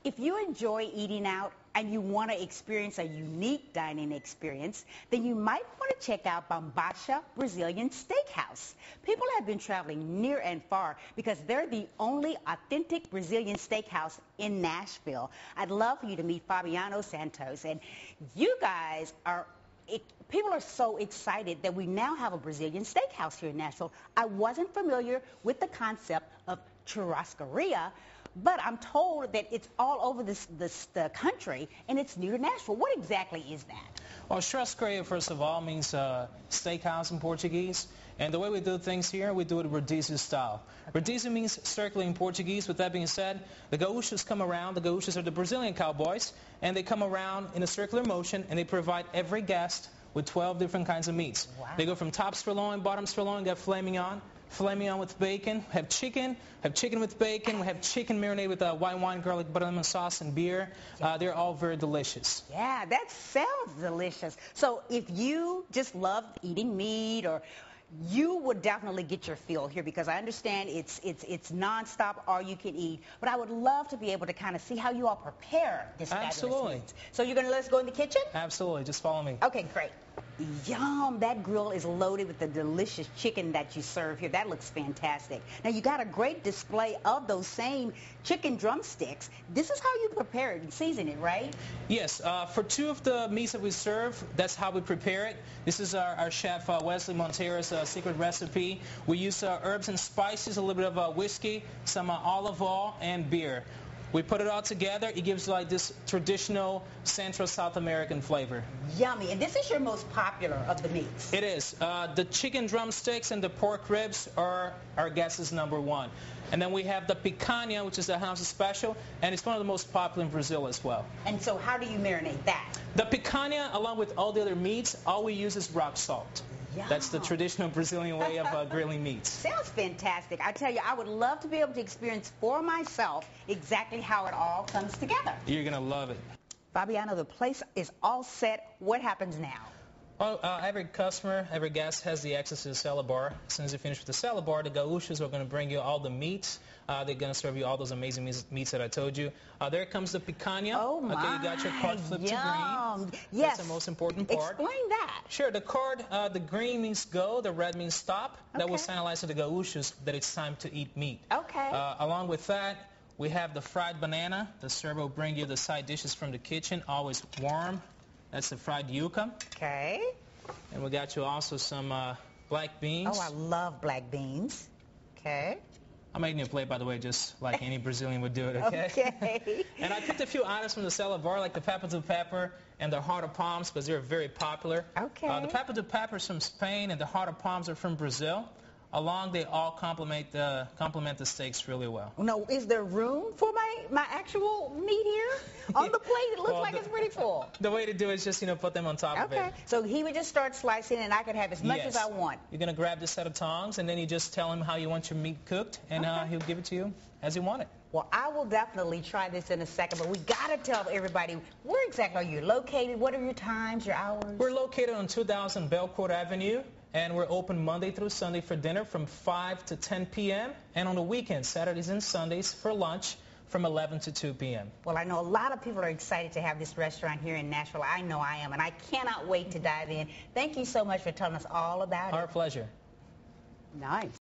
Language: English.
If you enjoy eating out and you want to experience a unique dining experience, then you might want to check out Bombacha Brazilian Steakhouse. People have been traveling near and far because they're the only authentic Brazilian steakhouse in Nashville. I'd love for you to meet Fabiano Santos, and you guys people are so excited that we now have a Brazilian steakhouse here in Nashville. I wasn't familiar with the concept of churrascaria, but I'm told that it's all over the country, and it's new to Nashville. What exactly is that? Well, churrascaria, first of all, means steakhouse in Portuguese. And the way we do things here, we do it rodízio style. Okay. Rodízio means circle in Portuguese. With that being said, the gaúchos come around. The gaúchos are the Brazilian cowboys, and they come around in a circular motion, and they provide every guest with 12 different kinds of meats. Wow. They go from top sirloin, bottom sirloin, got filet mignon with bacon, have chicken with bacon, we have chicken marinated with white wine, garlic, butter, lemon sauce, and beer. They're all very delicious. Yeah, that sounds delicious. So if you just love eating meat, or you would definitely get your fill here, because I understand it's nonstop, all you can eat. But I would love to be able to kind of see how you all prepare this fabulous meat. So you're going to let us go in the kitchen? Absolutely. Just follow me. Okay, great. Yum, that grill is loaded with the delicious chicken that you serve here. That looks fantastic. Now, you got a great display of those same chicken drumsticks. This is how you prepare it and season it, right? Yes. For two of the meats that we serve, that's how we prepare it. This is our chef Wesley Montero's secret recipe. We use herbs and spices, a little bit of whiskey, some olive oil, and beer. We put it all together. It gives like this traditional Central South American flavor. Yummy. And this is your most popular of the meats. It is. The chicken drumsticks and the pork ribs are our guess's #1. And then we have the picanha, which is the house special, and it's one of the most popular in Brazil as well. And so how do you marinate that? The picanha, along with all the other meats, all we use is rock salt. Yum. That's the traditional Brazilian way of grilling meats. Sounds fantastic. I tell you, I would love to be able to experience for myself exactly how it all comes together. You're going to love it. Fabiano, the place is all set. What happens now? Well, every customer, every guest has the access to the salad bar. As soon as you finish with the salad bar, the gaúchos are going to bring you all the meats. They're going to serve you all those amazing meats that I told you. There comes the picanha. Oh, my. Okay, you got your card flipped to green. Yes. That's the most important part. Explain that. Sure. The card, the green means go, the red means stop. Okay. That will signalize to the gaúchos that it's time to eat meat. Okay. Along with that, we have the fried banana. The server will bring you the side dishes from the kitchen, always warm. That's the fried yuca. Okay. And we got you also some black beans. Oh, I love black beans. Okay. I'm making you a plate, by the way, just like any Brazilian would do it, okay? Okay. And I picked a few items from the salad bar, like the papa de pepper and the heart of palms, because they're very popular. Okay. The papa de pepper is from Spain, and the heart of palms are from Brazil. Along, they all complement the steaks really well. No, is there room for my actual meat here on the plate? It looks like it's pretty full. The way to do it is just, put them on top of it. Okay. So he would just start slicing, and I could have as much as I want. You're going to grab this set of tongs, and then you just tell him how you want your meat cooked, and he'll give it to you as you want it. Well, I will definitely try this in a second, but we got to tell everybody, where exactly are you located? What are your times, your hours? We're located on 2000 Belcourt Avenue, and we're open Monday through Sunday for dinner from 5 to 10 p.m. and on the weekends, Saturdays and Sundays, for lunch from 11 to 2 p.m. Well, I know a lot of people are excited to have this restaurant here in Nashville. I know I am, and I cannot wait to dive in. Thank you so much for telling us all about it. Our pleasure. Nice.